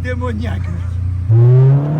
Démoniaque, mec.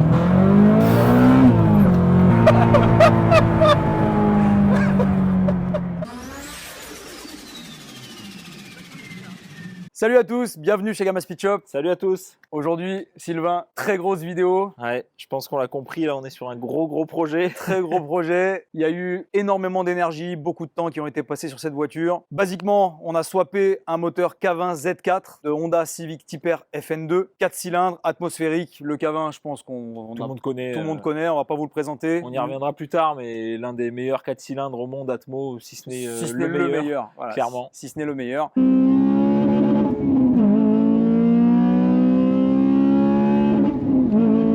Salut à tous, bienvenue chez Gamma Speed Shop. Salut à tous. Aujourd'hui, Sylvain, très grosse vidéo. Ouais, je pense qu'on l'a compris, là on est sur un gros projet. Très gros projet. Il y a eu énormément d'énergie, beaucoup de temps qui ont été passés sur cette voiture. Basiquement, on a swappé un moteur K20 Z4 de Honda Civic Type R FN2, 4 cylindres, atmosphérique. Le K20, je pense qu'on Tout le monde connaît. tout le monde connaît, on va pas vous le présenter. On y reviendra plus tard, mais l'un des meilleurs 4 cylindres au monde Atmo, si ce n'est si ce n'est le meilleur. Voilà, clairement. Si ce n'est le meilleur.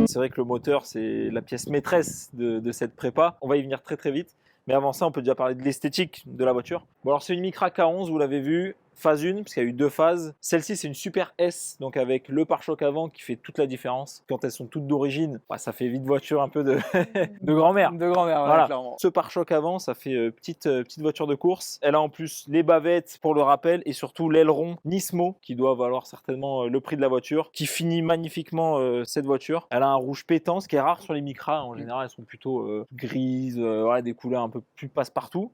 C'est vrai que le moteur, c'est la pièce maîtresse de cette prépa. On va y venir très vite. Mais avant ça, on peut déjà parler de l'esthétique de la voiture. Bon, alors c'est une Micra K11, vous l'avez vu. Phase 1, parce qu'il y a eu 2 phases. Celle-ci, c'est une Super S, donc avec le pare-choc avant qui fait toute la différence. Quand elles sont toutes d'origine, bah, ça fait vite voiture un peu de, de grand-mère. De grand-mère, ouais, Voilà. clairement. Ce pare-choc avant, ça fait petite voiture de course. Elle a en plus les bavettes pour le rappel et surtout l'aileron Nismo qui doit valoir certainement le prix de la voiture, qui finit magnifiquement cette voiture. Elle a un rouge pétant, ce qui est rare sur les Micra. En général, elles sont plutôt grises, voilà, des couleurs un peu plus passe-partout.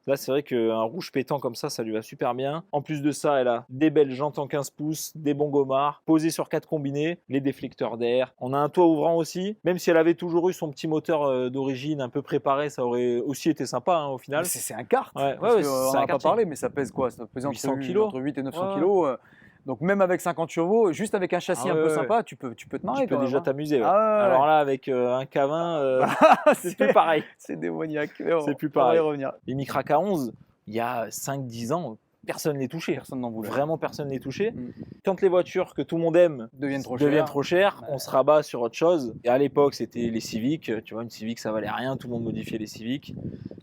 Là, c'est vrai qu'un rouge pétant comme ça lui va super bien. En plus de ça, elle a des belles jantes en 15 pouces, des bons gommards, posés sur 4 combinés, les déflecteurs d'air. On a un toit ouvrant aussi. Même si elle avait toujours eu son petit moteur d'origine un peu préparé, ça aurait aussi été sympa hein, au final. C'est un kart. Ouais, Parce ouais, que, c'est on un n'en a pas karting. parlé, mais ça pèse quoi? Ça pèse 800 kilos. entre 8 et 900 Ouais. kilos. Donc même avec 50 chevaux, juste avec un châssis un peu sympa, tu peux te marrer. Tu peux quand déjà même, hein. t'amuser. Ouais. Ah ouais, Alors ouais. là, avec un K20, c'est plus pareil. C'est démoniaque. C'est plus On va y pareil. revenir. Les Micra K11, il y a 5-10 ans, personne ne les touchait. Personne n'en voulait. Vraiment, personne ne les touchait. Mm. Quand les voitures que tout le monde aime Deviennent trop chères, Ouais. on se rabat sur autre chose. Et à l'époque, c'était les Civic. Tu vois, une Civic, ça valait rien. Tout le monde modifiait les Civic.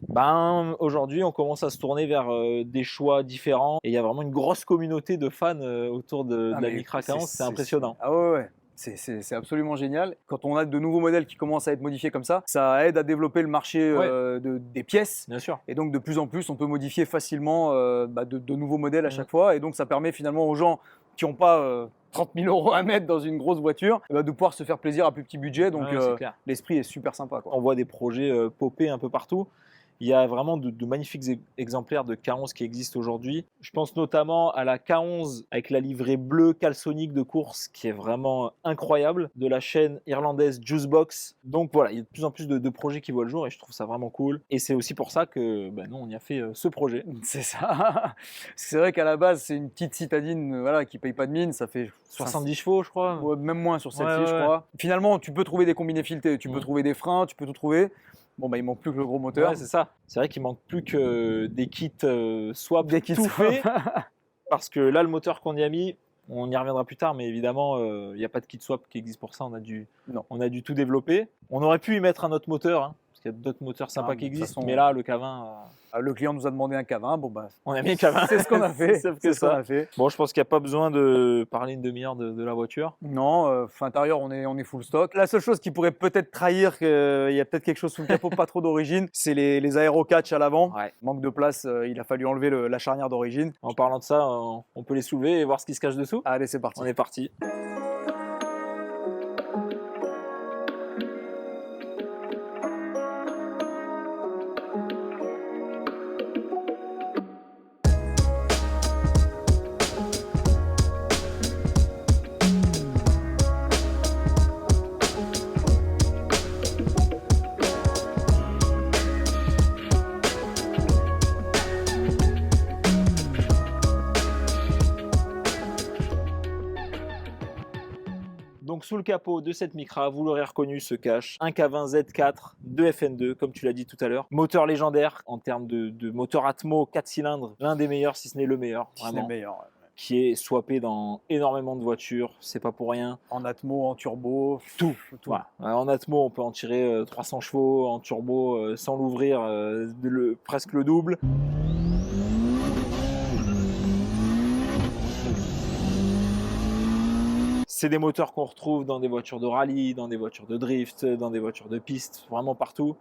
Ben, aujourd'hui, on commence à se tourner vers des choix différents. Et il y a vraiment une grosse communauté de fans autour de la Micra K11. C'est impressionnant. Ah ouais. C'est absolument génial. Quand on a de nouveaux modèles qui commencent à être modifiés comme ça aide à développer le marché des pièces. Bien sûr. Et donc de plus en plus, on peut modifier facilement de nouveaux modèles à chaque fois. Et donc ça permet finalement aux gens qui n'ont pas 30 000 euros à mettre dans une grosse voiture de pouvoir se faire plaisir à plus petit budget. Donc Ouais, c'est clair. l'esprit est super sympa, quoi. On voit des projets popper un peu partout. Il y a vraiment de magnifiques exemplaires de K11 qui existent aujourd'hui. Je pense notamment à la K11 avec la livrée bleue caleçonnique de course qui est vraiment incroyable, de la chaîne irlandaise Juicebox. Donc voilà, il y a de plus en plus de projets qui voient le jour et je trouve ça vraiment cool. Et c'est aussi pour ça que nous, on y a fait ce projet. C'est ça. Parce que c'est vrai qu'à la base, c'est une petite citadine voilà, qui paye pas de mine. Ça fait 70 chevaux, je crois. Ouais, même moins sur celle-ci, Ouais, je crois. Finalement, tu peux trouver des combinés filetés, tu peux trouver des freins, tu peux tout trouver. Bon, bah, il manque plus que le gros moteur. Ouais, c'est ça. C'est vrai qu'il manque plus que des kits swap Des kits tout swap. faits. Parce que là, le moteur qu'on y a mis, on y reviendra plus tard, mais évidemment, il n'y a pas de kit swap qui existe pour ça. On a dû tout développer. On aurait pu y mettre un autre moteur, hein, parce qu'il y a d'autres moteurs sympas qui de toute existent. façon, Mais là, le K20, le client nous a demandé un K20. Bon, bah, on a mis un K20. c'est ce qu'on a fait. Sauf que C'est ce qu'on ça. a fait. Bon, je pense qu'il n'y a pas besoin de parler une demi-heure de la voiture. Non, intérieur, on est full stock. La seule chose qui pourrait peut-être trahir qu'il y a peut-être quelque chose sous le capot pas trop d'origine, c'est les aérocatch à l'avant. Ouais. Manque de place, il a fallu enlever la charnière d'origine. En parlant de ça, on peut les soulever et voir ce qui se cache dessous. Allez, c'est parti. On est parti. Donc sous le capot de cette Micra, vous l'aurez reconnu, se cache un K20 Z4 de FN2, comme tu l'as dit tout à l'heure. Moteur légendaire en termes de moteur Atmo 4 cylindres, l'un des meilleurs, si ce n'est le meilleur, C'est le vraiment, meilleur. Ouais. qui est swappé dans énormément de voitures, c'est pas pour rien. En Atmo, en turbo, Tout. tout. Voilà. En Atmo, on peut en tirer 300 chevaux, en turbo, sans l'ouvrir, presque le double. C'est des moteurs qu'on retrouve dans des voitures de rallye, dans des voitures de drift, dans des voitures de piste, vraiment partout.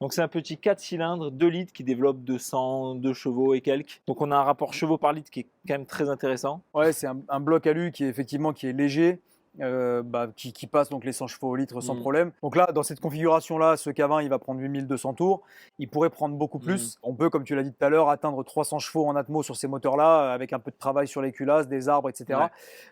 Donc c'est un petit 4 cylindres, 2 litres qui développe 202 chevaux et quelques. Donc on a un rapport chevaux par litre qui est quand même très intéressant. Ouais, c'est un bloc alu qui est effectivement qui est léger. Qui passe donc les 100 chevaux au litre sans problème. Donc là, dans cette configuration-là, ce K20, il va prendre 8200 tours. Il pourrait prendre beaucoup plus. On peut, comme tu l'as dit tout à l'heure, atteindre 300 chevaux en atmo sur ces moteurs-là, avec un peu de travail sur les culasses, des arbres, etc. Ouais.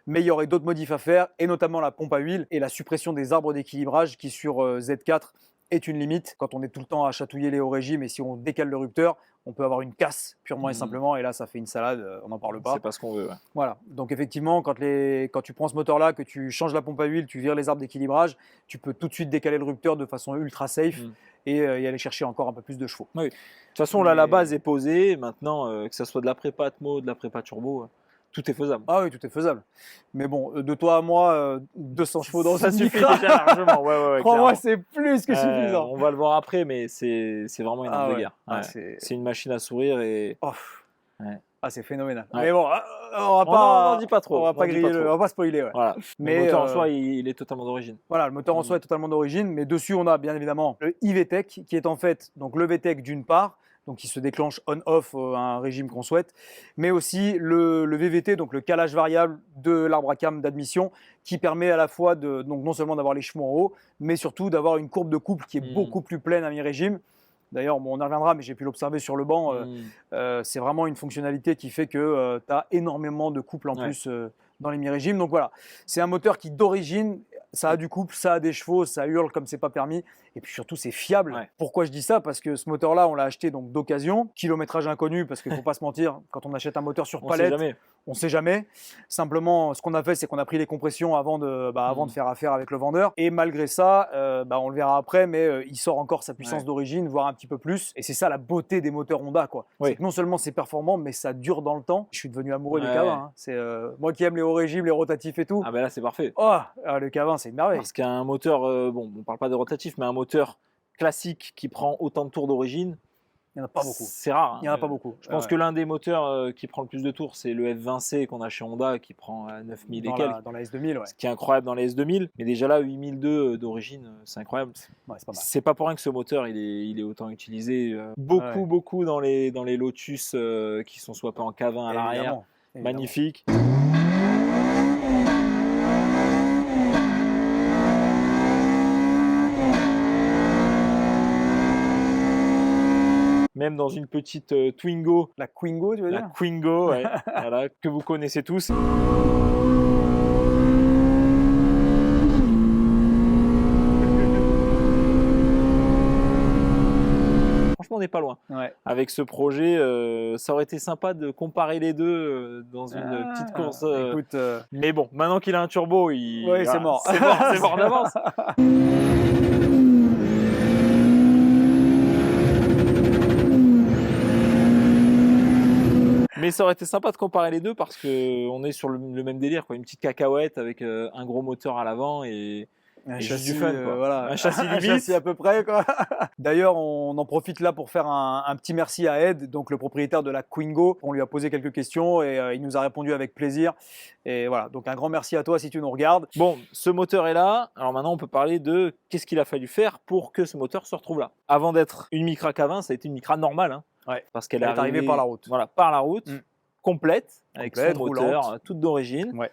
Mais il y aurait d'autres modifs à faire, et notamment la pompe à huile et la suppression des arbres d'équilibrage qui, sur Z4, est une limite. Quand on est tout le temps à chatouiller les hauts régimes, et si on décale le rupteur, on peut avoir une casse purement et simplement, et là ça fait une salade, on n'en parle pas. C'est pas ce qu'on veut. Ouais. Voilà, donc effectivement, quand tu prends ce moteur-là, que tu changes la pompe à huile, tu vires les arbres d'équilibrage, tu peux tout de suite décaler le rupteur de façon ultra safe et aller chercher encore un peu plus de chevaux. Oui. De toute façon, là, la base est posée. Maintenant, que ce soit de la prépa Atmo, de la prépa turbo, tout est faisable. Ah oui, tout est faisable. Mais bon, de toi à moi, 200 chevaux dans ça une suffit Micra, déjà largement. Ouais, crois-moi, c'est plus que suffisant. On va le voir après, mais c'est vraiment une arme de guerre. Ah, Ouais. C'est une machine à sourire et. Oh. Ouais. Ah, c'est phénoménal. Ouais. Mais bon, on va pas. On n'en dit pas trop. On va pas griller, on va pas spoiler. Ouais. Voilà. Mais le moteur en soi, il est totalement d'origine. Voilà, le moteur en soi est totalement d'origine, mais dessus on a bien évidemment le iVTEC qui est en fait donc le VTEC d'une part, donc qui se déclenche on/off à un régime qu'on souhaite, mais aussi le VVT, donc le calage variable de l'arbre à cam d'admission, qui permet à la fois donc non seulement d'avoir les chevaux en haut, mais surtout d'avoir une courbe de couple qui est beaucoup plus pleine à mi-régime. D'ailleurs, bon, on y reviendra, mais j'ai pu l'observer sur le banc. C'est vraiment une fonctionnalité qui fait que tu as énormément de couple en plus dans les mi-régimes. Donc voilà, c'est un moteur qui d'origine, ça a du couple, ça a des chevaux, ça hurle comme c'est pas permis. Et puis surtout, c'est fiable. Ouais. Pourquoi je dis ça? Parce que ce moteur-là, on l'a acheté donc d'occasion, kilométrage inconnu, parce qu'il ne faut pas se mentir, quand on achète un moteur sur palette, on ne sait jamais. Simplement, ce qu'on a fait, c'est qu'on a pris les compressions avant de faire affaire avec le vendeur. Et malgré ça, on le verra après, mais il sort encore sa puissance d'origine, voire un petit peu plus. Et c'est ça la beauté des moteurs Honda, quoi. C'est que non seulement c'est performant, mais ça dure dans le temps. Je suis devenu amoureux du K20. Hein. C'est moi qui aime les hauts régimes, les rotatifs et tout. Ah ben là, c'est parfait. Oh, le K20, c'est une merveille. Parce qu'un moteur, bon, on parle pas de rotatif, mais un moteur classique qui prend autant de tours d'origine, il n'y en a pas beaucoup. C'est rare. Hein. Il n'y en a pas beaucoup. Je pense que l'un des moteurs qui prend le plus de tours, c'est le F20C qu'on a chez Honda, qui prend 9000 et quelques. Dans la S2000, ouais. Ce qui est incroyable dans la S2000. Mais déjà là, 8002 d'origine, c'est incroyable. Ouais, c'est pas mal. C'est pas pour rien que ce moteur, il est autant utilisé. Beaucoup dans les Lotus qui sont swappés en K20 à l'arrière. Magnifique. Même dans une petite Twingo. La Quingo, tu veux dire? La Quingo, ouais, voilà, que vous connaissez tous. Franchement, on n'est pas loin. Ouais. Avec ce projet, ça aurait été sympa de comparer les deux dans une petite course. Écoute, mais bon, maintenant qu'il a un turbo, c'est mort. C'est mort d'avance. Mais ça aurait été sympa de comparer les deux parce qu'on est sur le même délire, quoi. Une petite cacahuète avec un gros moteur à l'avant et châssis, juste du fun, quoi. Voilà. Un châssis limite. Un châssis à peu près, quoi. D'ailleurs, on en profite là pour faire un petit merci à Ed, donc le propriétaire de la Quingo. On lui a posé quelques questions et il nous a répondu avec plaisir. Et voilà, donc un grand merci à toi si tu nous regardes. Bon, ce moteur est là. Alors maintenant, on peut parler de qu'est-ce qu'il a fallu faire pour que ce moteur se retrouve là. Avant d'être une Micra K20, ça a été une Micra normale. Hein, parce qu'elle est arrivée par la route. Voilà, par la route, complète, avec son moteur, roulante. toute d'origine. Ouais.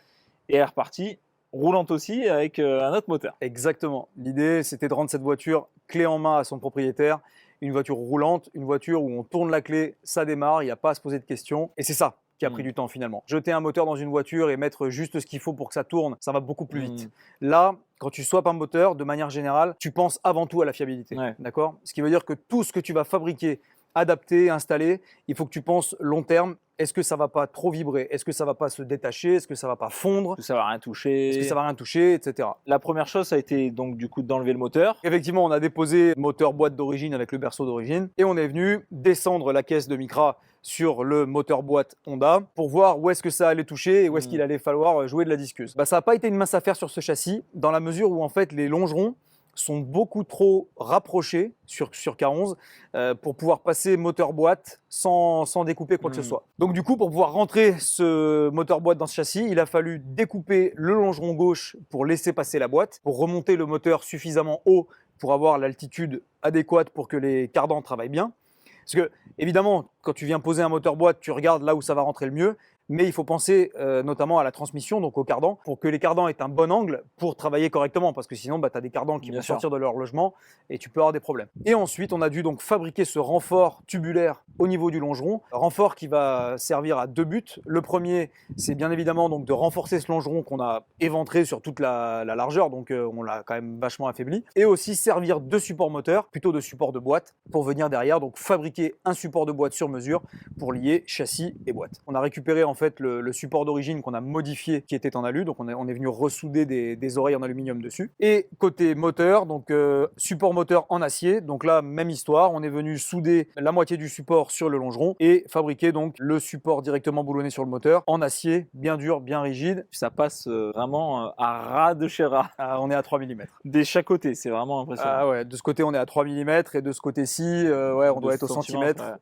Et elle est repartie roulante aussi avec un autre moteur. Exactement. L'idée, c'était de rendre cette voiture clé en main à son propriétaire. Une voiture roulante, une voiture où on tourne la clé, ça démarre, il n'y a pas à se poser de questions. Et c'est ça qui a pris du temps finalement. Jeter un moteur dans une voiture et mettre juste ce qu'il faut pour que ça tourne, ça va beaucoup plus vite. Là, quand tu swaps un moteur, de manière générale, tu penses avant tout à la fiabilité. D'accord ? Ce qui veut dire que tout ce que tu vas fabriquer, adapter, installer, il faut que tu penses long terme. Est-ce que ça va pas trop vibrer? Est-ce que ça va pas se détacher? Est-ce que ça va pas fondre? Est-ce que ça va rien toucher? Est-ce que ça va rien toucher, etc. La première chose, ça a été donc du coup d'enlever le moteur. Effectivement, on a déposé le moteur boîte d'origine avec le berceau d'origine et on est venu descendre la caisse de Micra sur le moteur boîte Honda pour voir où est-ce que ça allait toucher et où est-ce qu'il allait falloir jouer de la disqueuse. Ça n'a pas été une mince affaire sur ce châssis dans la mesure où en fait les longerons sont beaucoup trop rapprochés sur K11 pour pouvoir passer moteur boîte sans découper quoi que ce soit. Donc du coup, pour pouvoir rentrer ce moteur boîte dans ce châssis, il a fallu découper le longeron gauche pour laisser passer la boîte, pour remonter le moteur suffisamment haut pour avoir l'altitude adéquate pour que les cardans travaillent bien. Parce que, évidemment, quand tu viens poser un moteur boîte, tu regardes là où ça va rentrer le mieux. Mais il faut penser notamment à la transmission, donc aux cardans, pour que les cardans aient un bon angle pour travailler correctement, parce que sinon, tu as des cardans qui vont sortir de leur logement et tu peux avoir des problèmes. Et ensuite, on a dû donc fabriquer ce renfort tubulaire au niveau du longeron, renfort qui va servir à deux buts. Le premier, c'est bien évidemment donc de renforcer ce longeron qu'on a éventré sur toute la largeur, donc on l'a quand même vachement affaibli, et aussi servir de support moteur, plutôt de support de boîte, pour venir derrière donc fabriquer un support de boîte sur mesure pour lier châssis et boîte. On a récupéré en fait le support d'origine qu'on a modifié qui était en alu, donc on est venu ressouder des oreilles en aluminium dessus. Et côté moteur, donc support moteur en acier, donc là même histoire, on est venu souder la moitié du support sur le longeron et fabriquer donc le support directement boulonné sur le moteur en acier, bien dur, bien rigide. Ça passe vraiment à ras de chez ras. On est à 3 mm. Des chaque côté, c'est vraiment impressionnant. Ah ouais, de ce côté on est à 3 mm et de ce côté-ci, ouais, on doit être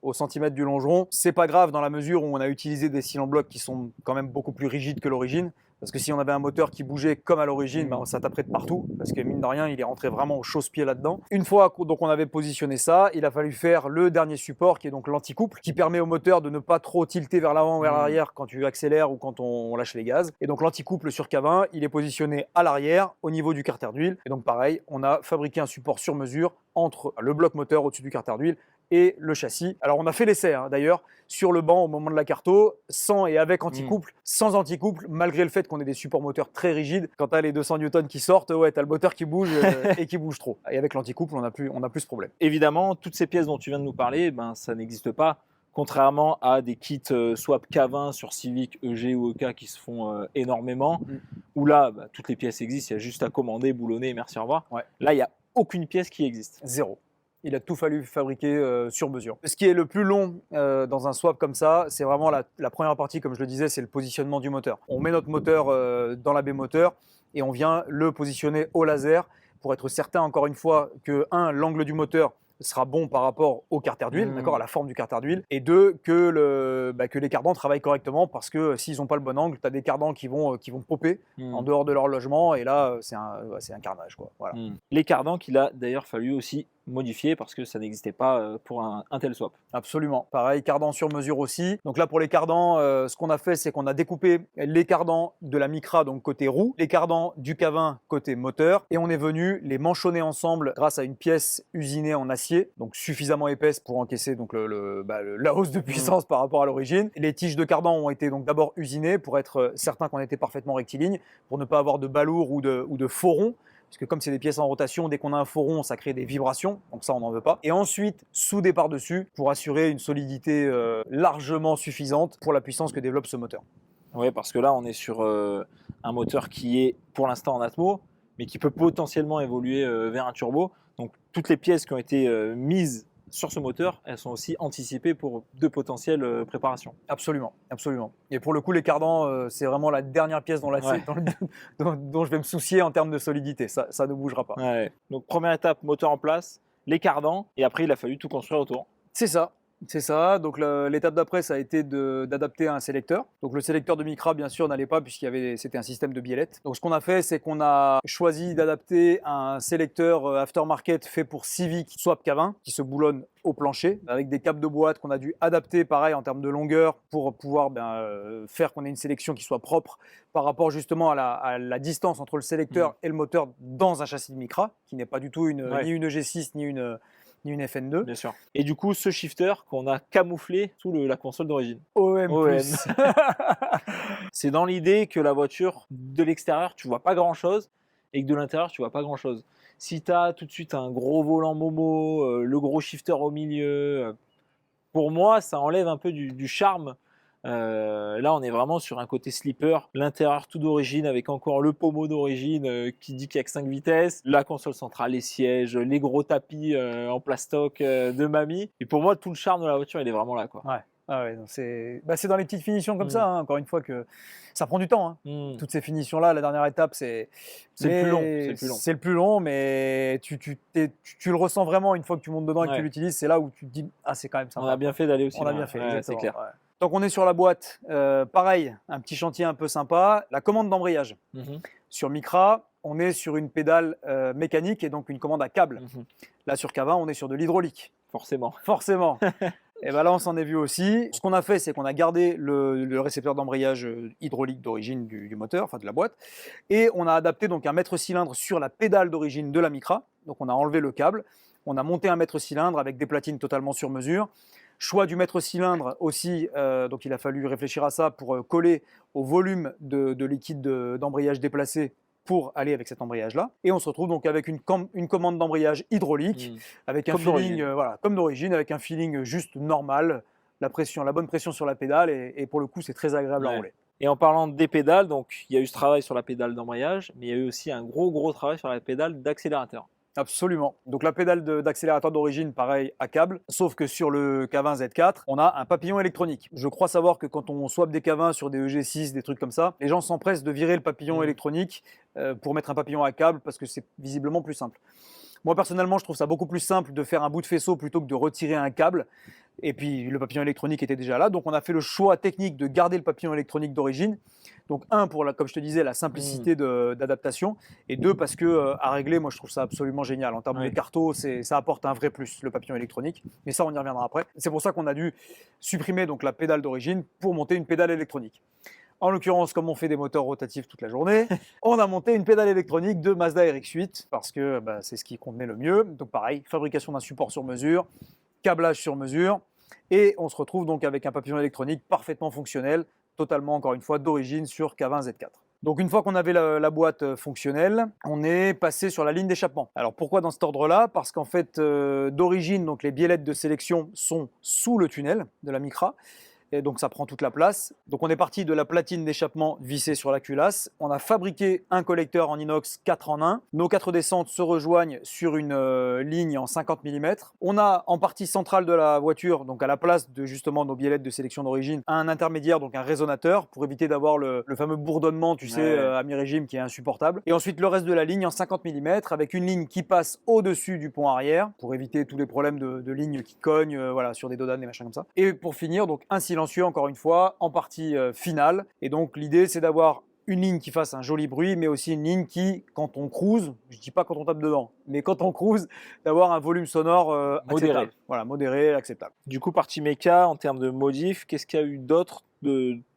au centimètre du longeron. C'est pas grave dans la mesure où on a utilisé des cylindres blocs qui sont quand même beaucoup plus rigides que l'origine. Parce que si on avait un moteur qui bougeait comme à l'origine, ça taperait de partout. Parce que mine de rien, il est rentré vraiment au chausse-pied là-dedans. Une fois donc on avait positionné ça, il a fallu faire le dernier support qui est donc l'anticouple, qui permet au moteur de ne pas trop tilter vers l'avant ou vers l'arrière quand tu accélères ou quand on lâche les gaz. Et donc l'anticouple sur K20, il est positionné à l'arrière au niveau du carter d'huile. Et donc pareil, on a fabriqué un support sur mesure entre le bloc moteur au-dessus du carter d'huile et le châssis. Alors on a fait l'essai d'ailleurs sur le banc au moment de la carto, sans et avec anticouple, sans anticouple, malgré le fait qu'on ait des supports moteurs très rigides. Quand tu as les 200 Newton qui sortent, ouais, tu as le moteur qui bouge et qui bouge trop. Et avec l'anticouple, on a plus ce problème. Évidemment, toutes ces pièces dont tu viens de nous parler, ça n'existe pas. Contrairement à des kits swap K20 sur Civic, EG ou EK qui se font énormément, où là, toutes les pièces existent, il y a juste à commander, boulonner et merci, au revoir. Ouais. Là, il n'y a aucune pièce qui existe. Zéro. Il a tout fallu fabriquer sur mesure. Ce qui est le plus long dans un swap comme ça, c'est vraiment la première partie, comme je le disais, c'est le positionnement du moteur. On met notre moteur dans la baie moteur et on vient le positionner au laser pour être certain, encore une fois, que l'angle du moteur sera bon par rapport au carter d'huile, d'accord, à la forme du carter d'huile, et deux, que les cardans travaillent correctement, parce que s'ils n'ont pas le bon angle, tu as des cardans qui vont popper en dehors de leur logement, et là, c'est un carnage, quoi. Voilà. Les cardans qu'il a d'ailleurs fallu aussi modifier parce que ça n'existait pas pour un tel swap. Absolument. Pareil, cardans sur mesure aussi. Donc là, pour les cardans, ce qu'on a fait, c'est qu'on a découpé les cardans de la Micra, donc côté roue, les cardans du K20 côté moteur, et on est venu les manchonner ensemble grâce à une pièce usinée en acier, donc suffisamment épaisse pour encaisser donc la hausse de puissance par rapport à l'origine. Les tiges de cardans ont été donc d'abord usinées pour être certain qu'on était parfaitement rectiligne, pour ne pas avoir de balourd ou de faux ronds. Parce que comme c'est des pièces en rotation, dès qu'on a un faux rond, ça crée des vibrations, donc ça on n'en veut pas. Et ensuite, souder par-dessus pour assurer une solidité largement suffisante pour la puissance que développe ce moteur. Oui, parce que là on est sur un moteur qui est pour l'instant en atmo, mais qui peut potentiellement évoluer vers un turbo. Donc toutes les pièces qui ont été mises sur ce moteur, elles sont aussi anticipées pour de potentielles préparations. Absolument, absolument. Et pour le coup, les cardans, c'est vraiment la dernière pièce dont je vais me soucier en termes de solidité. Ça ne bougera pas. Ouais. Donc première étape, moteur en place, les cardans, et après il a fallu tout construire autour. C'est ça. C'est ça, donc l'étape d'après, ça a été d'adapter un sélecteur. Donc le sélecteur de Micra, bien sûr, n'allait pas c'était un système de biellette. Donc ce qu'on a fait, c'est qu'on a choisi d'adapter un sélecteur aftermarket fait pour Civic Swap K20 qui se boulonne au plancher avec des câbles de boîte qu'on a dû adapter pareil en termes de longueur pour pouvoir faire qu'on ait une sélection qui soit propre par rapport justement à la distance entre le sélecteur et le moteur dans un châssis de Micra qui n'est pas du tout ni une G6 ni une FN2. Bien sûr. Et du coup, ce shifter qu'on a camouflé sous la console d'origine. OM+. C'est dans l'idée que la voiture, de l'extérieur, tu vois pas grand-chose et que de l'intérieur, tu vois pas grand-chose. Si tu as tout de suite un gros volant Momo, le gros shifter au milieu, pour moi, ça enlève un peu du charme. Là, on est vraiment sur un côté slipper, l'intérieur tout d'origine avec encore le pommeau d'origine qui dit qu'il n'y a que 5 vitesses, la console centrale, les sièges, les gros tapis en plastoc de mamie. Et pour moi, tout le charme de la voiture, il est vraiment là, quoi. Ouais. Ah ouais, c'est dans les petites finitions comme ça, encore une fois, que ça prend du temps. Toutes ces finitions-là, la dernière étape, c'est le plus long. C'est le plus long, mais tu le ressens vraiment une fois que tu montes dedans et que tu l'utilises. C'est là où tu te dis, c'est quand même sympa. On a bien fait d'aller aussi. On a bien fait, c'est clair. Ouais. Donc on est sur la boîte, pareil, un petit chantier un peu sympa, la commande d'embrayage. Sur Micra, on est sur une pédale mécanique et donc une commande à câble. Là, sur K20, on est sur de l'hydraulique. Forcément. Forcément. Et bien là, on s'en est vu aussi. Ce qu'on a fait, c'est qu'on a gardé le récepteur d'embrayage hydraulique d'origine du moteur, enfin de la boîte, et on a adapté donc un mètre-cylindre sur la pédale d'origine de la Micra. Donc on a enlevé le câble, on a monté un mètre-cylindre avec des platines totalement sur mesure. Choix du mètre-cylindre aussi, donc il a fallu réfléchir à ça pour coller au volume de liquide d'embrayage déplacé pour aller avec cet embrayage-là. Et on se retrouve donc avec une commande d'embrayage hydraulique, avec un Comme feeling d'origine. voilà, comme d'origine, avec un feeling juste normal, la bonne pression sur la pédale, et pour le coup, c'est très agréable à Ouais. rouler. Et en parlant des pédales, donc il y a eu ce travail sur la pédale d'embrayage, mais il y a eu aussi un gros travail sur la pédale d'accélérateur. Absolument. Donc la pédale d'accélérateur d'origine, pareil, à câble, sauf que sur le K20 Z4, on a un papillon électronique. Je crois savoir que quand on swap des K20 sur des EG6, des trucs comme ça, les gens s'empressent de virer le papillon électronique pour mettre un papillon à câble parce que c'est visiblement plus simple. Moi, personnellement, je trouve ça beaucoup plus simple de faire un bout de faisceau plutôt que de retirer un câble. Et puis, le papillon électronique était déjà là. Donc, on a fait le choix technique de garder le papillon électronique d'origine. Donc, un, pour, comme je te disais, la simplicité d'adaptation. Et deux, parce que à régler, moi, je trouve ça absolument génial. En termes de carto, ça apporte un vrai plus, le papillon électronique. Mais ça, on y reviendra après. C'est pour ça qu'on a dû supprimer donc, la pédale d'origine pour monter une pédale électronique. En l'occurrence, comme on fait des moteurs rotatifs toute la journée, on a monté une pédale électronique de Mazda RX-8 parce que c'est ce qui convenait le mieux. Donc pareil, fabrication d'un support sur mesure, câblage sur mesure, et on se retrouve donc avec un papillon électronique parfaitement fonctionnel, totalement encore une fois d'origine sur K20 Z4. Donc une fois qu'on avait la boîte fonctionnelle, on est passé sur la ligne d'échappement. Alors pourquoi dans cet ordre-là? Parce qu'en fait, d'origine, donc les biellettes de sélection sont sous le tunnel de la Micra. Et donc ça prend toute la place. Donc on est parti de la platine d'échappement vissée sur la culasse. On a fabriqué un collecteur en inox 4 en 1. Nos 4 descentes se rejoignent sur une ligne en 50 mm. On a en partie centrale de la voiture, donc à la place de justement nos biellettes de sélection d'origine, un intermédiaire, donc un résonateur, pour éviter d'avoir le fameux bourdonnement, tu sais, à mi-régime qui est insupportable. Et ensuite le reste de la ligne en 50 mm avec une ligne qui passe au-dessus du pont arrière pour éviter tous les problèmes de lignes qui cognent voilà, sur des dodanes, des machins comme ça. Et pour finir, donc un silencieux encore une fois en partie finale, et donc l'idée c'est d'avoir une ligne qui fasse un joli bruit, mais aussi une ligne qui, quand on cruise, je dis pas quand on tape dedans, mais quand on cruise, d'avoir un volume sonore modéré. acceptable. Voilà, modéré, acceptable. Du coup, partie méca, en termes de modif, qu'est-ce qu'il y a eu d'autre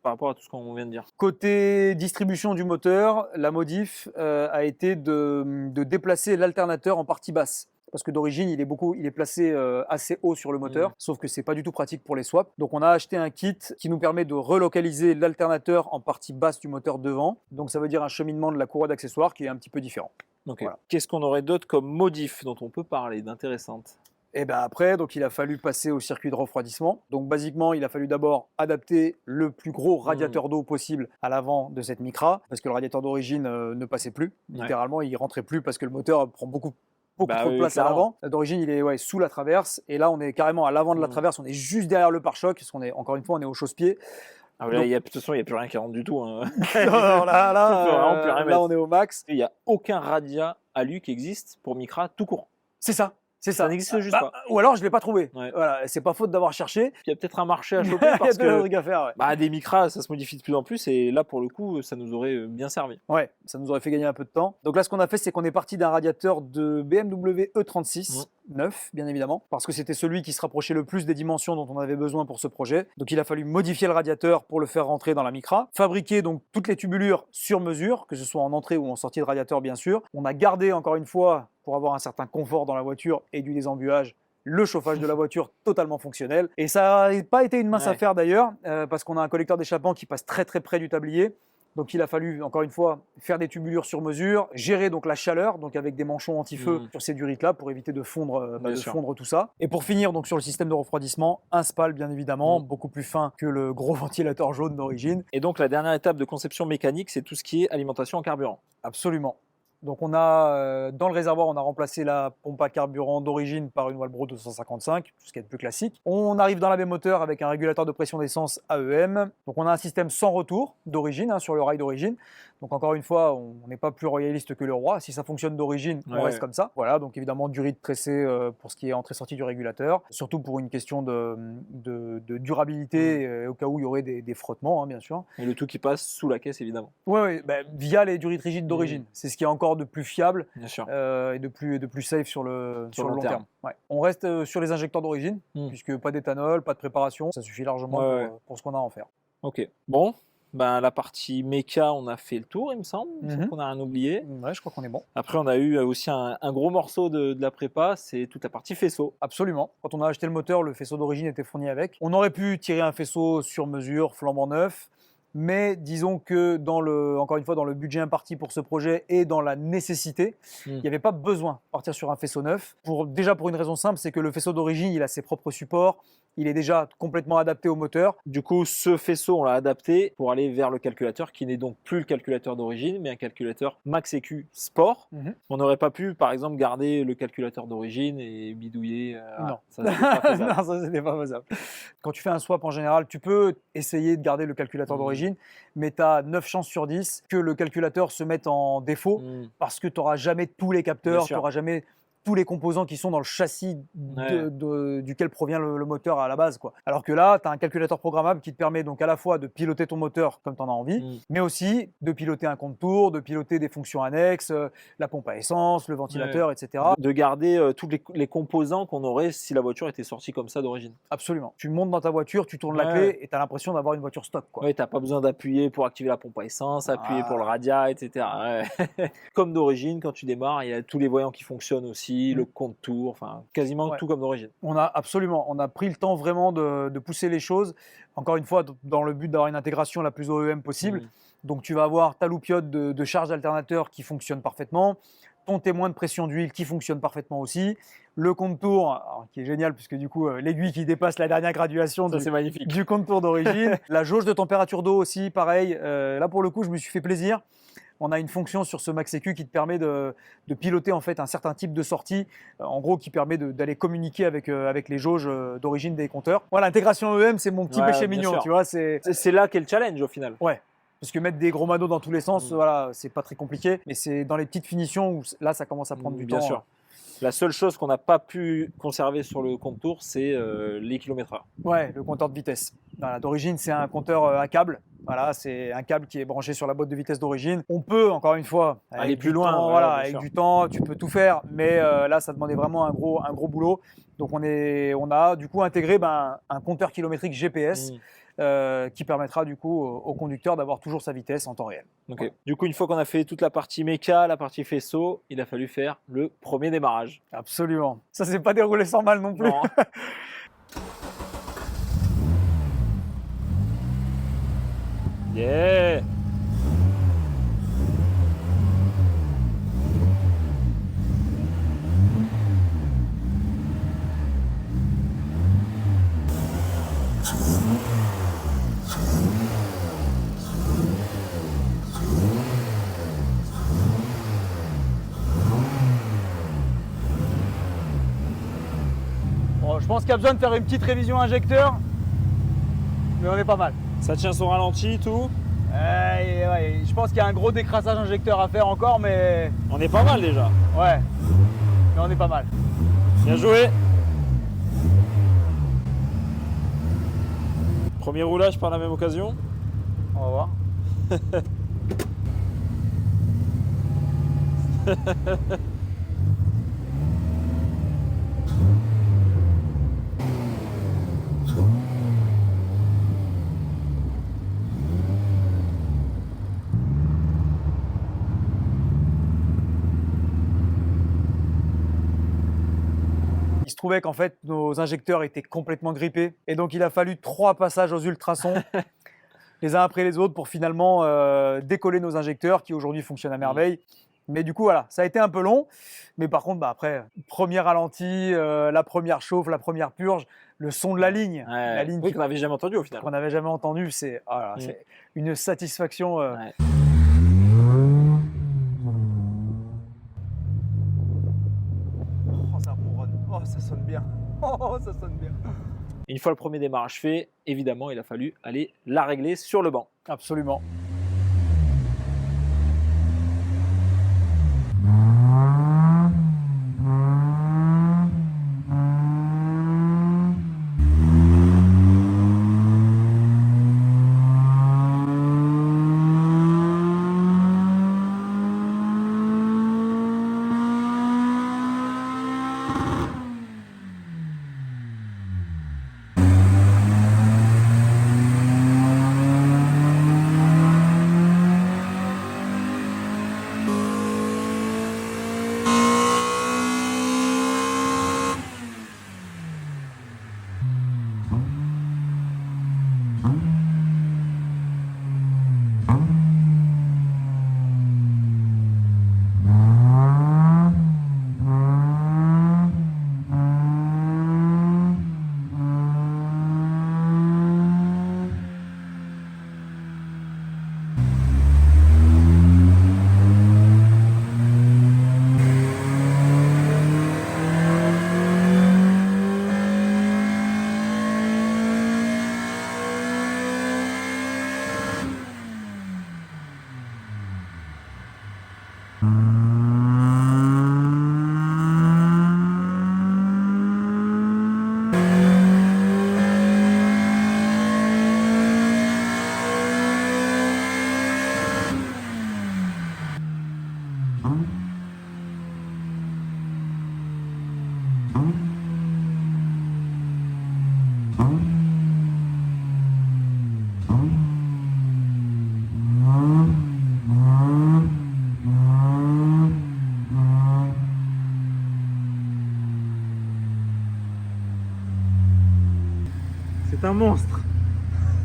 par rapport à tout ce qu'on vient de dire? Côté distribution du moteur, la modif a été de déplacer l'alternateur en partie basse. Parce que d'origine, il est placé assez haut sur le moteur, sauf que c'est pas du tout pratique pour les swaps. Donc on a acheté un kit qui nous permet de relocaliser l'alternateur en partie basse du moteur devant. Donc ça veut dire un cheminement de la courroie d'accessoires qui est un petit peu différent. Okay. Voilà. Qu'est-ce qu'on aurait d'autre comme modif dont on peut parler d'intéressante? Et bien après, donc il a fallu passer au circuit de refroidissement. Donc basiquement, il a fallu d'abord adapter le plus gros radiateur d'eau possible à l'avant de cette Micra, parce que le radiateur d'origine ne passait plus. Littéralement, il rentrait plus parce que le moteur prend beaucoup trop de place à l'avant. D'origine, il est sous la traverse, et là, on est carrément à l'avant de la traverse. On est juste derrière le pare-choc, parce qu'on est encore une fois, on est au chausse-pied. Ah, là, de toute façon, il n'y a plus rien qui rentre du tout. Hein. Non, là, on est au max. Il n'y a aucun radia alu qui existe pour Micra tout court. C'est ça. C'est ça. Ça n'existe juste pas. Ou alors je ne l'ai pas trouvé. Voilà, c'est pas faute d'avoir cherché. Il y a peut-être un marché à choper parce il y a des trucs à faire. Des Micra, ça se modifie de plus en plus, et là pour le coup, ça nous aurait bien servi. Ouais, ça nous aurait fait gagner un peu de temps. Donc là, ce qu'on a fait, c'est qu'on est parti d'un radiateur de BMW E36 neuf, bien évidemment, parce que c'était celui qui se rapprochait le plus des dimensions dont on avait besoin pour ce projet. Donc il a fallu modifier le radiateur pour le faire rentrer dans la Micra, fabriquer donc toutes les tubulures sur mesure, que ce soit en entrée ou en sortie de radiateur, bien sûr. On a gardé encore une fois, pour avoir un certain confort dans la voiture et du désembuage, le chauffage de la voiture totalement fonctionnel. Et ça n'a pas été une mince affaire d'ailleurs, parce qu'on a un collecteur d'échappement qui passe très près du tablier. Donc il a fallu, encore une fois, faire des tubulures sur mesure, gérer donc la chaleur, donc avec des manchons anti-feu sur ces durites-là pour éviter de fondre, fondre tout ça. Et pour finir, donc sur le système de refroidissement, un SPAL bien évidemment, beaucoup plus fin que le gros ventilateur jaune d'origine. Et donc la dernière étape de conception mécanique, c'est tout ce qui est alimentation en carburant. Absolument. Donc on a, dans le réservoir, on a remplacé la pompe à carburant d'origine par une Walbro 255, tout ce qui est le plus classique. On arrive dans la baie moteur avec un régulateur de pression d'essence AEM. Donc on a un système sans retour d'origine, sur le rail d'origine. Donc encore une fois, on n'est pas plus royaliste que le roi. Si ça fonctionne d'origine, on Ouais. reste comme ça. Voilà, donc évidemment du rythme tressé pour ce qui est entrée-sortie du régulateur, surtout pour une question de durabilité au cas où il y aurait des frottements, hein, bien sûr. Et le tout qui passe sous la caisse, évidemment. Oui, via les durites rigides d'origine. C'est ce qui est encore de plus fiable Bien sûr. et de plus safe sur le long terme. terme. Ouais. On reste sur les injecteurs d'origine, puisque pas d'éthanol, pas de préparation, ça suffit largement pour ce qu'on a à en faire. Ok. Bon, ben, la partie méca, on a fait le tour, il me semble. Il me semble qu'on a rien oublié. Ouais, je crois qu'on est bon. Après, on a eu aussi un gros morceau de la prépa, c'est toute la partie faisceau. Absolument. Quand on a acheté le moteur, le faisceau d'origine était fourni avec. On aurait pu tirer un faisceau sur mesure, flambant neuf. Mais disons que encore une fois, dans le budget imparti pour ce projet et dans la nécessité, il n'y avait pas besoin de partir sur un faisceau neuf. Déjà pour une raison simple, c'est que le faisceau d'origine, il a ses propres supports. Il est déjà complètement adapté au moteur. Du coup, ce faisceau, on l'a adapté pour aller vers le calculateur, qui n'est donc plus le calculateur d'origine, mais un calculateur Max-EQ Sport. On n'aurait pas pu, par exemple, garder le calculateur d'origine et bidouiller. Non, ça, c'était pas faisable. non, ça c'était pas faisable. Quand tu fais un swap en général, tu peux essayer de garder le calculateur d'origine, mais tu as 9 chances sur 10 que le calculateur se mette en défaut parce que tu n'auras jamais tous les capteurs, tu n'auras jamais tous les composants qui sont dans le châssis duquel provient le moteur à la base, quoi. Alors que là, tu as un calculateur programmable qui te permet donc à la fois de piloter ton moteur comme tu en as envie, mais aussi de piloter un compte tour, de piloter des fonctions annexes, la pompe à essence, le ventilateur, etc. De garder tous les composants qu'on aurait si la voiture était sortie comme ça d'origine. Absolument. Tu montes dans ta voiture, tu tournes la clé et tu as l'impression d'avoir une voiture stock, quoi. Oui, tu n'as pas besoin d'appuyer pour activer la pompe à essence, appuyer pour le radiat, etc. Ouais. Comme d'origine, quand tu démarres, il y a tous les voyants qui fonctionnent aussi, le compte tour, enfin quasiment tout comme d'origine. On a pris le temps vraiment de pousser les choses, encore une fois dans le but d'avoir une intégration la plus OEM possible. Donc tu vas avoir ta loupiote de charge d'alternateur qui fonctionne parfaitement, ton témoin de pression d'huile qui fonctionne parfaitement aussi, le compte tour qui est génial puisque du coup l'aiguille qui dépasse la dernière graduation du compte tour d'origine, la jauge de température d'eau aussi, pareil. Là pour le coup je me suis fait plaisir. On a une fonction sur ce Max-EQ qui te permet de piloter en fait un certain type de sortie, en gros qui permet d'aller communiquer avec les jauges d'origine des compteurs. Voilà, l'intégration EM, c'est mon petit péché mignon, sûr. tu vois. C'est là qu'est le challenge au final. Ouais. Parce que mettre des gros manos dans tous les sens, voilà, c'est pas très compliqué. Mais c'est dans les petites finitions où là, ça commence à prendre du temps. Bien sûr. La seule chose qu'on n'a pas pu conserver sur le compte tour, c'est les kilomètres/heure. Ouais, le compteur de vitesse. Voilà, d'origine, c'est un compteur à câble. Voilà, c'est un câble qui est branché sur la boîte de vitesse d'origine. On peut, encore une fois, aller plus loin. Avec du temps, tu peux tout faire. Mais là, ça demandait vraiment un gros boulot. Donc, on a du coup intégré un compteur kilométrique GPS. Qui permettra du coup au conducteur d'avoir toujours sa vitesse en temps réel. Okay. Voilà. Du coup, une fois qu'on a fait toute la partie méca, la partie faisceau, il a fallu faire le premier démarrage. Absolument. Ça s'est pas déroulé sans mal non plus. Non. Yeah. Bon, je pense qu'il y a besoin de faire une petite révision injecteur, mais on est pas mal. Ça tient son ralenti, tout. Ouais, je pense qu'il y a un gros décrassage injecteur à faire encore, mais... On est pas mal déjà. Ouais, mais on est pas mal. Bien joué. Premier roulage par la même occasion. On va voir. Il se trouvait qu'en fait nos injecteurs étaient complètement grippés et donc il a fallu 3 passages aux ultrasons les uns après les autres pour finalement décoller nos injecteurs qui aujourd'hui fonctionnent à merveille. Mais du coup voilà, ça a été un peu long, mais par contre après premier ralenti, la première chauffe, la première purge, le son de la ligne, oui, qu'on n'avait jamais entendu au final. Qu'on n'avait jamais entendu, c'est une satisfaction. Oh, ça ronronne. Oh, ça sonne bien. Oh, ça sonne bien. Une fois le premier démarrage fait, évidemment, il a fallu aller la régler sur le banc. Absolument. C'est un monstre.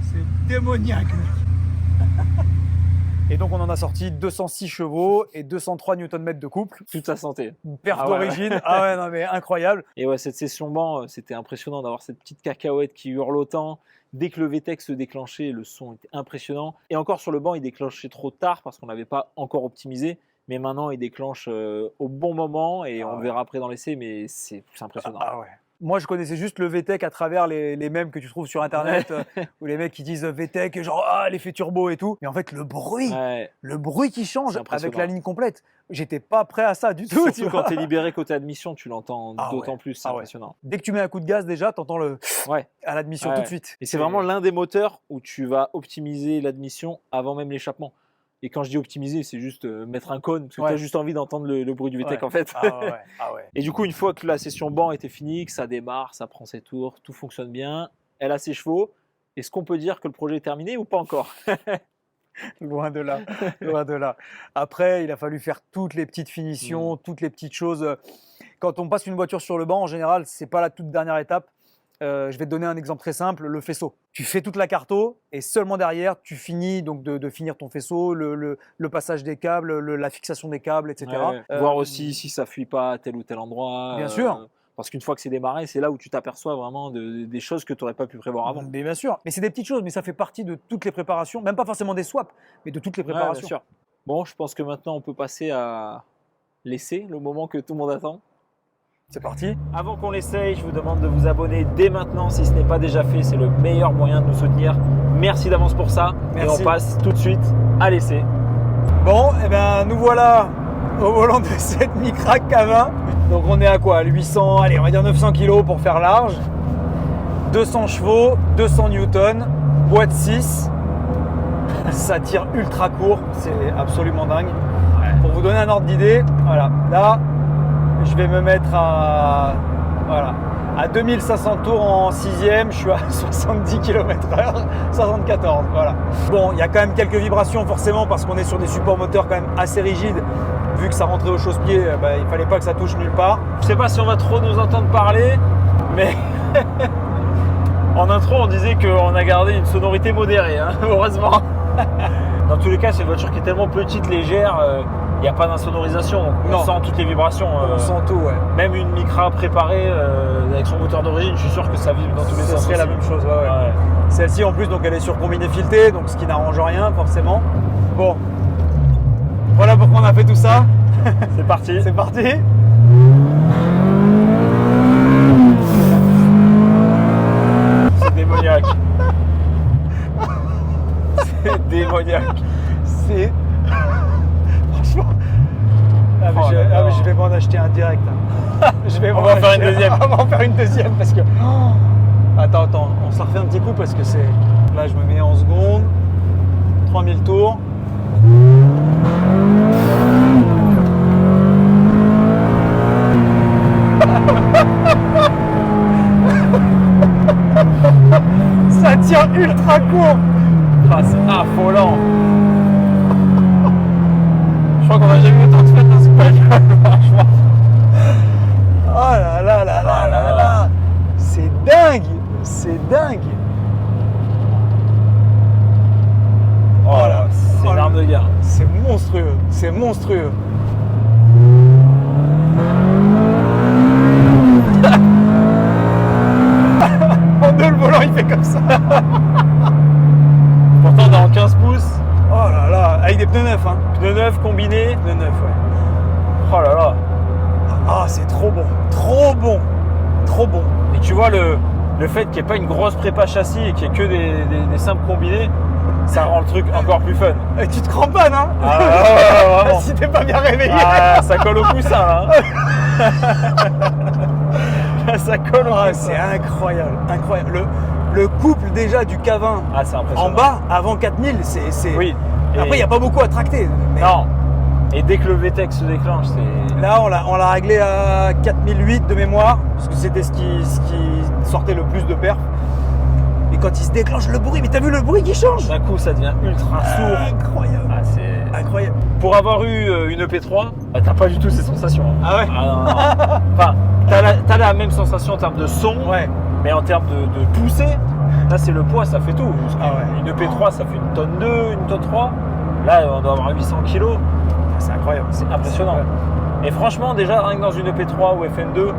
C'est démoniaque, mec. Et donc on en a sorti 206 chevaux et 203 Nm de couple. Toute sa santé. Une perte Ah ouais, d'origine. Ah ouais, non mais incroyable. Et ouais, cette session banc, c'était impressionnant d'avoir cette petite cacahuète qui hurle autant. Dès que le VTEC se déclenchait, le son était impressionnant. Et encore sur le banc, il déclenchait trop tard parce qu'on n'avait pas encore optimisé. Mais maintenant, il déclenche au bon moment et on le verra après dans l'essai, mais c'est impressionnant. Ah ouais. Moi, je connaissais juste le VTEC à travers les mèmes que tu trouves sur Internet, où les mecs qui disent VTEC, genre l'effet turbo et tout. Mais en fait, le bruit qui change avec la ligne complète, j'étais pas prêt à ça du tout. Surtout quand tu es libéré côté admission, tu l'entends d'autant plus, c'est impressionnant. Dès que tu mets un coup de gaz, déjà, tu entends le à l'admission tout de suite. Et c'est vraiment l'un des moteurs où tu vas optimiser l'admission avant même l'échappement. Et quand je dis optimiser, c'est juste mettre un cône, parce que tu as juste envie d'entendre le bruit du VTEC en fait. Et du coup, une fois que la session banc était finie, que ça démarre, ça prend ses tours, tout fonctionne bien, elle a ses chevaux, est-ce qu'on peut dire que le projet est terminé ou pas encore? Loin de là, loin de là. Après, il a fallu faire toutes les petites finitions, toutes les petites choses. Quand on passe une voiture sur le banc, en général, c'est pas la toute dernière étape. Je vais te donner un exemple très simple, le faisceau. Tu fais toute la carto et seulement derrière, tu finis donc de finir ton faisceau, le passage des câbles, la fixation des câbles, etc. Voir aussi si ça fuit pas à tel ou tel endroit. Bien sûr. Parce qu'une fois que c'est démarré, c'est là où tu t'aperçois vraiment des choses que tu n'aurais pas pu prévoir avant. Mais bien sûr. Mais c'est des petites choses, mais ça fait partie de toutes les préparations, même pas forcément des swaps, mais de toutes les préparations. Bien sûr. Bon, je pense que maintenant, on peut passer à l'essai, le moment que tout le monde attend. C'est parti. Avant qu'on l'essaye, je vous demande de vous abonner dès maintenant si ce n'est pas déjà fait. C'est le meilleur moyen de nous soutenir. Merci d'avance pour ça. Merci. Et on passe tout de suite à l'essai. Bon, et ben nous voilà au volant de cette Micra K20. Donc on est à quoi? 800, allez, on va dire 900 kg pour faire large. 200 chevaux, 200 newtons, boîte 6. Ça tire ultra court, c'est absolument dingue. Pour vous donner un ordre d'idée, voilà, là, je vais me mettre à 2500 tours en 6e, je suis à 70 km/h, 74, voilà. Bon, il y a quand même quelques vibrations forcément parce qu'on est sur des supports moteurs quand même assez rigides. Vu que ça rentrait au chausse-pied, il fallait pas que ça touche nulle part. Je sais pas si on va trop nous entendre parler, mais en intro on disait qu'on a gardé une sonorité modérée, hein, heureusement. Dans tous les cas, c'est une voiture qui est tellement petite, légère, il n'y a pas d'insonorisation, donc on sent toutes les vibrations. On sent tout, ouais. Même une Micra préparée avec son moteur d'origine, je suis sûr que ça vibre dans tous les sens. Ce serait la même chose, ouais. Celle-ci en plus, donc elle est sur combiné fileté, donc ce qui n'arrange rien forcément. Bon, voilà pourquoi on a fait tout ça. C'est parti. C'est parti. C'est démoniaque. C'est démoniaque. C'est... Franchement... je vais m'en acheter un direct. On va en faire une deuxième. On va en faire une deuxième parce que... Attends, on se la refait un petit coup parce que c'est... Là, je me mets en seconde. 3000 tours. Ça tire ultra court. Ah, c'est affolant. Je crois qu'on a jamais eu autant de fêtes dans ce bagnole, franchement. Oh là là là là là là. C'est dingue. C'est dingue. Oh là, c'est une arme de guerre. C'est monstrueux. C'est monstrueux. En deux, le volant il fait comme ça. Pourtant, on est en 15 pouces. Oh là là, avec des pneus neufs, hein. Pneus neufs combinés. Pneus neufs, ouais. Oh là là. Ah, c'est trop bon. Trop bon. Trop bon. Et tu vois, le fait qu'il n'y ait pas une grosse prépa châssis et qu'il n'y ait que des simples combinés, ça rend le truc encore plus fun. Et tu te cramponnes, hein. Ah, ouais, vraiment. Si t'es pas bien réveillé. Ah, ça colle au coussin, là. Ça colle au coussin. C'est incroyable. Incroyable. Le couple déjà du K20 c'est impressionnant. en bas, avant 4000, c'est... Oui. Après, il n'y a pas beaucoup à tracter. Mais... Non. Et dès que le VTEC se déclenche, c'est... Là, on l'a réglé à 4008 de mémoire, parce que c'était ce qui sortait le plus de perf. Et quand il se déclenche le bruit, mais t'as vu le bruit qui change? D'un coup, ça devient ultra sourd. Incroyable. Ah, c'est incroyable. Pour avoir eu une EP3, t'as pas du tout ces sensations. Ah ouais? Ah, non. Enfin, t'as la même sensation en termes de son, Ouais. mais en termes de poussée, là c'est le poids, ça fait tout. Parce Ah ouais. Une EP3, ça fait une tonne 2, une tonne 3. Là, on doit avoir 800 kilos. C'est incroyable. C'est impressionnant. Et franchement, déjà, rien que dans une EP3 ou FN2,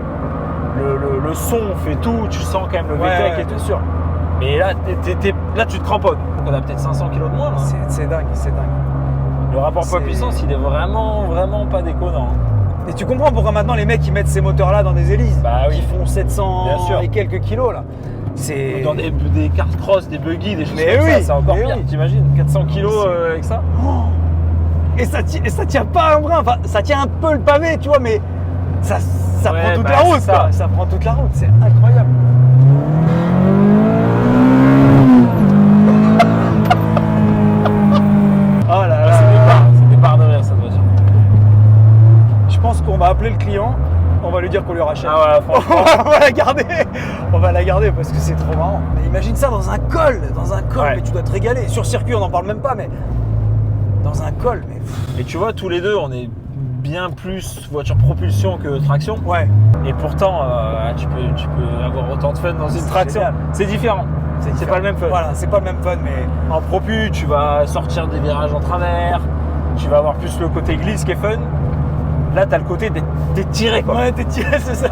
le son fait tout, tu sens quand même le VTEC et tout. sûr. Mais là, là, tu te cramponnes. Donc on a peut-être 500 kilos de moins. Là. C'est dingue, c'est dingue. Le rapport poids-puissance, il est vraiment, vraiment pas déconnant. Et tu comprends pourquoi maintenant les mecs ils mettent ces moteurs-là dans des hélices oui. qui font 700 Bien sûr. et quelques kilos là. C'est Dans des cartes cross, des buggy, des choses Mais comme oui, ça, c'est encore mais pire. oui. T'imagines 400 kilos avec ça. Et ça tient pas un brin, enfin ça tient un peu le pavé, tu vois, mais ça Ouais, prend toute bah, la route, c'est ça. quoi. Ça prend toute la route, c'est incroyable. Oh là là. C'est des barres de rire cette voiture. Je pense qu'on va appeler le client, on va lui dire qu'on lui rachète. Ah voilà, franchement. On va la garder. On va la garder parce que c'est trop marrant. Mais imagine ça dans un col, Ouais. mais tu dois te régaler. Sur circuit, on n'en parle même pas, mais dans un col, mais Et tu vois, tous les deux, on est bien plus voiture propulsion que traction. ouais. Et pourtant, tu peux avoir autant de fun dans une C'est traction. génial. C'est différent. C'est pas le même fun. Voilà, c'est pas le même fun, mais En propu, tu vas sortir des virages en travers, tu vas avoir plus le côté glisse qui est fun. Là, tu as le côté d'être tiré. Quoi. ouais, t'es tiré, c'est ça.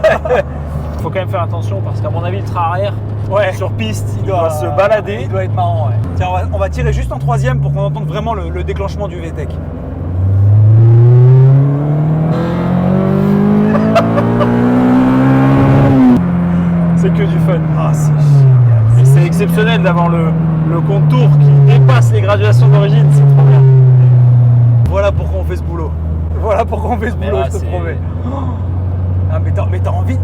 Faut quand même faire attention parce qu'à mon avis, le train arrière, Ouais. sur piste, il doit se balader. Il doit être marrant, ouais. Tiens, on va tirer juste en troisième pour qu'on entende vraiment le déclenchement du VTEC. C'est que du fun. Ah, c'est Et c'est exceptionnel d'avoir le contour qui dépasse les graduations d'origine, c'est trop bien. Voilà pourquoi on fait ce boulot. Voilà pourquoi on fait ce Mais boulot, là, je te c'est- promets. Ah, mais t'as envie.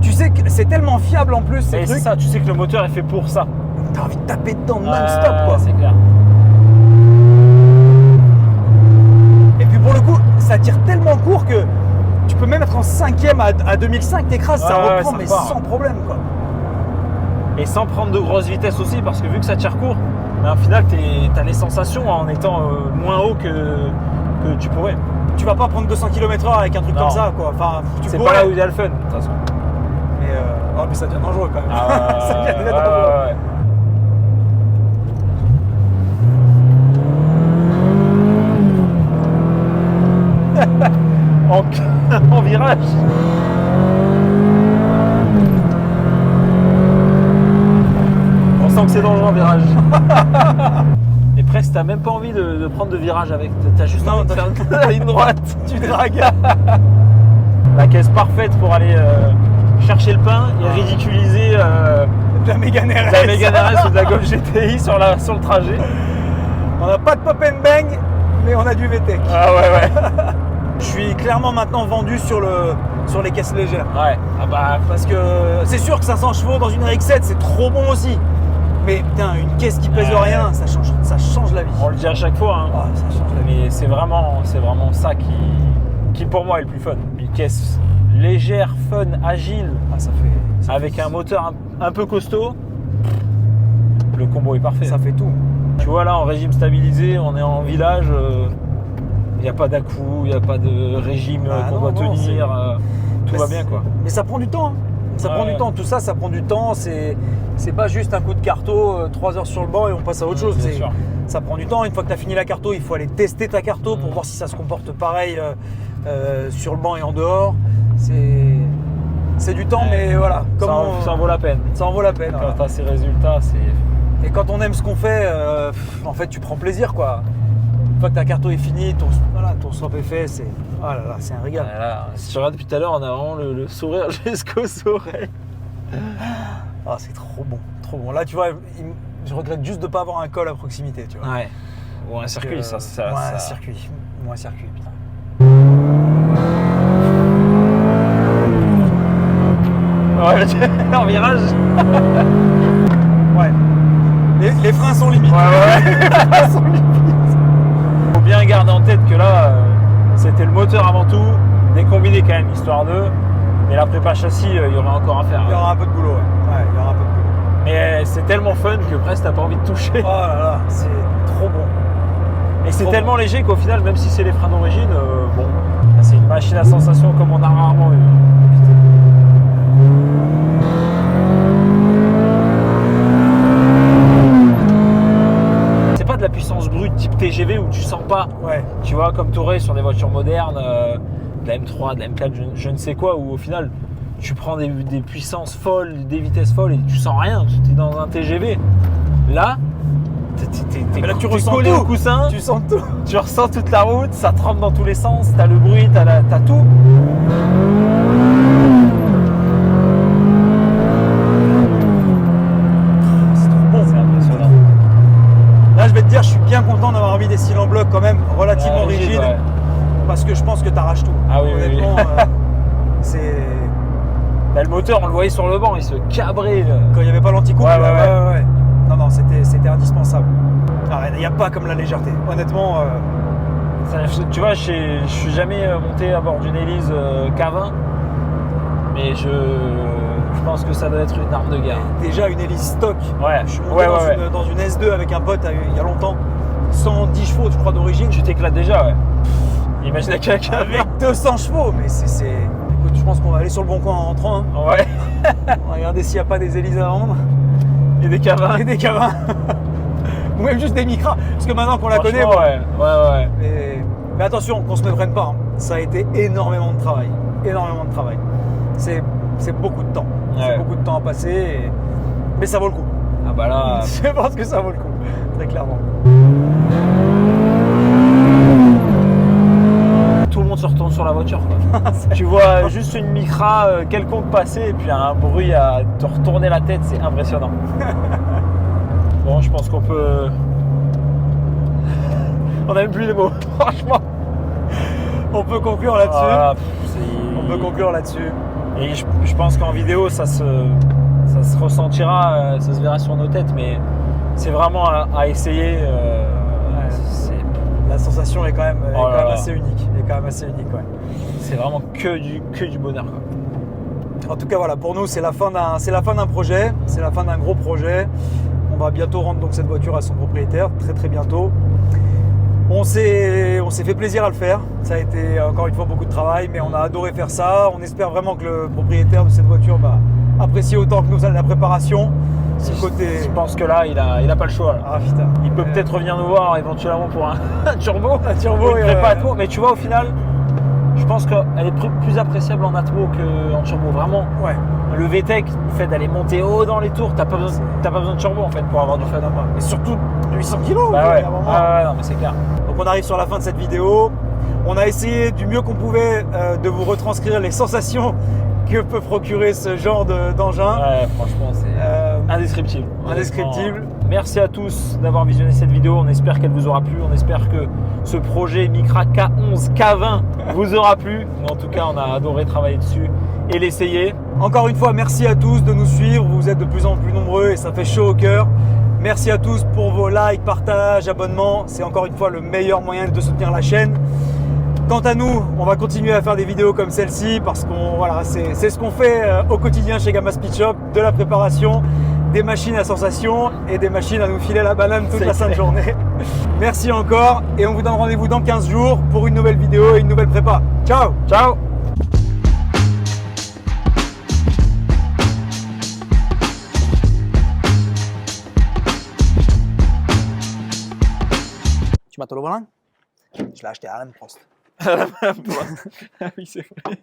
Tu sais que c'est tellement fiable en plus, ces Et c'est trucs. ça, tu sais que le moteur est fait pour ça. T'as envie de taper dedans non-stop, quoi. C'est clair. Et puis pour le coup, ça tire tellement court que tu peux même être en cinquième à 2005, t'écrases, ça Ouais, reprend, ça mais repart. sans problème, quoi. Et sans prendre de grosses vitesses aussi, parce que vu que ça tire court, mais au final, t'as les sensations en étant moins haut que tu pourrais. Tu vas pas prendre 200 km/h avec un truc Non. comme ça, quoi. Enfin, tu C'est pourrais, pas là où il y a le fun, de toute façon. Mais, oh, mais ça devient dangereux quand même. Ça devient très ouais, dangereux. ouais. en virage. On sent que c'est dangereux en virage. Et presque, t'as même pas envie de prendre de virage avec. T'as juste Non, envie de t'as- faire la ligne droite. Tu dragues. La caisse parfaite pour aller chercher le pain et ridiculiser De la Mégane RS. la Mégane RS ou de la Golf GTI sur le trajet. On n'a pas de pop and bang, mais on a du VTEC. Ah ouais. Je suis clairement maintenant vendu sur les caisses légères. Ouais. Ah bah, Parce que c'est sûr que 500 chevaux dans une RX-7, c'est trop bon aussi. Mais putain, une caisse qui pèse Ouais. rien, ça change la vie. on le dit à chaque fois, hein. Ah, ça change la vie. Mais c'est vraiment ça qui pour moi est le plus fun. Une caisse légère, fun, agile, Ah, avec un moteur un peu costaud. Le combo est parfait. ça fait tout. Tu vois là en régime stabilisé, on est en village, il n'y a pas d'à-coup, il n'y a pas de régime Ah qu'on non, doit non, tenir, tout Mais va bien quoi. Mais ça prend du temps. Hein. Ça prend Ouais. du temps. Tout ça, ça prend du temps. C'est pas juste un coup de carto, 3 heures sur le banc et on passe à autre chose. Bien C'est- sûr. Ça prend du temps. Une fois que tu as fini la carto, il faut aller tester ta carto pour Mm. voir si ça se comporte pareil sur le banc et en dehors. C'est du temps, Ouais. mais voilà. Ça en vaut la peine. ça en vaut la peine. Quand voilà. tu as ces résultats, c'est. Et quand on aime ce qu'on fait, en fait, tu prends plaisir, quoi. Une fois que ta carto est finie, ton swap est fait, c'est un régal. Voilà. Si tu regardes depuis tout à l'heure, on a vraiment le sourire jusqu'aux oreilles. Ah, c'est trop bon, trop bon. Là, tu vois, je regrette juste de ne pas avoir un col à proximité, tu vois. Ouais. Ou un Parce circuit, que- ça. Ouais, un circuit. Ou un circuit, putain. Ouais, en virage. Ouais. Les freins sont limites. Ouais, ouais. Les freins sont limites. Faut bien garder en tête que là, C'était le moteur avant tout, des combinés quand même, histoire de. Mais la prépa châssis, il y aurait encore à faire. Il y aura un peu de boulot, ouais. Il y aura un peu de boulot. Mais c'est tellement fun que presque t'as pas envie de toucher. Oh là là, c'est trop bon. Et c'est Trop tellement léger qu'au final, même si c'est les freins d'origine, bon, c'est une machine à sensation comme on a rarement eu. C'est pas de la puissance brute type TGV où tu sens pas, Ouais. tu vois, comme tu aurais sur des voitures modernes, de la M3, de la M4, je ne sais quoi, où au final, tu prends des puissances folles, des vitesses folles et tu sens rien, tu es dans un TGV. Là, Mais là, tu t'es ressens collé tout. au coussin, Tu sens tout. tu ressens toute la route, ça trempe dans tous les sens, t'as le bruit, t'as tout. C'est trop bon. C'est impressionnant. Là, je vais te dire, je suis bien content d'avoir mis des cils en bloc quand même relativement Rigide, rigides. ouais. Parce que je pense que t'arraches tout. Ah oui, oui, honnêtement, oui. c'est Bah, le moteur, on le voyait sur le banc, il se cabrait. quand il n'y avait pas l'anticouple. Ouais, ouais, ouais. Non, c'était indispensable. Il n'y a pas comme la légèreté. Honnêtement, Tu vois, je suis jamais monté à bord d'une hélice K20, mais je pense que ça doit être une arme de guerre. déjà une hélice stock. Ouais, Je suis monté ouais, dans, ouais, une, dans une S2 avec un pote il y a longtemps. 110 chevaux, je crois, d'origine. Tu t'éclates déjà, ouais. Imagine quelqu'un Avec 200 chevaux, mais c'est. Écoute, je pense qu'on va aller sur le bon coin en rentrant. Hein. Ouais, On va regarder s'il n'y a pas des hélices à vendre. et des K20. Et des K20. Ou même juste des Micra. Parce que maintenant qu'on la connaît, Franchement, bon, ouais. mais attention, qu'on se méprenne pas. Hein. Ça a été énormément de travail. Énormément de travail. C'est beaucoup de temps. Ouais. C'est beaucoup de temps à passer. Mais ça vaut le coup. Ah bah là, Je pense que ça vaut le coup. Très clairement. tout le monde se retourne sur la voiture, quoi. Tu vois juste une Micra quelconque passer et puis un bruit à te retourner la tête, c'est impressionnant. Bon, je pense qu'on peut... On n'a même plus les mots, franchement. On peut conclure là-dessus. Voilà, On peut conclure là-dessus. Et je pense qu'en vidéo, ça se ressentira, ça se verra sur nos têtes, mais c'est vraiment à essayer. La sensation est quand même, Oh là là. assez unique. Elle est quand même assez unique, ouais. C'est vraiment que du bonheur, quoi. En tout cas, voilà, pour nous, c'est la fin d'un projet, c'est la fin d'un gros projet. On va bientôt rendre donc cette voiture à son propriétaire, très très bientôt. On s'est fait plaisir à le faire. Ça a été encore une fois beaucoup de travail, mais on a adoré faire ça. On espère vraiment que le propriétaire de cette voiture va apprécier autant que nous la préparation. Ce côté. Je pense que là, il a pas le choix. Là. Ah putain. Il peut peut-être revenir nous voir éventuellement pour un turbo. Un turbo, Ou une prépa atmo, mais tu vois, au final, je pense qu'elle est plus appréciable en atmo qu'en turbo. Vraiment, Ouais. le VTEC, le fait d'aller monter haut dans les tours, t'as pas besoin de turbo en fait pour avoir du fun. Et surtout 800 kg. Bah ouais, non mais c'est clair. Donc on arrive sur la fin de cette vidéo. On a essayé du mieux qu'on pouvait de vous retranscrire les sensations que peut procurer ce genre d'engin. Ouais, franchement, c'est indescriptible. Indescriptible. Honnêtement, merci à tous d'avoir visionné cette vidéo. On espère qu'elle vous aura plu. On espère que ce projet Micra K11, K20 vous aura plu. Mais en tout cas, on a adoré travailler dessus et l'essayer. Encore une fois, merci à tous de nous suivre. Vous êtes de plus en plus nombreux et ça fait chaud au cœur. Merci à tous pour vos likes, partages, abonnements. C'est encore une fois le meilleur moyen de soutenir la chaîne. Quant à nous, on va continuer à faire des vidéos comme celle-ci parce qu'on c'est ce qu'on fait au quotidien chez Gamma Speed Shop, de la préparation, des machines à sensation et des machines à nous filer la banane toute la sainte journée. Merci encore et on vous donne rendez-vous dans 15 jours pour une nouvelle vidéo et une nouvelle prépa. Ciao! Ciao! Tu m'as le volant? Je l'ai acheté à Alain Prost. Ah oui, c'est vrai.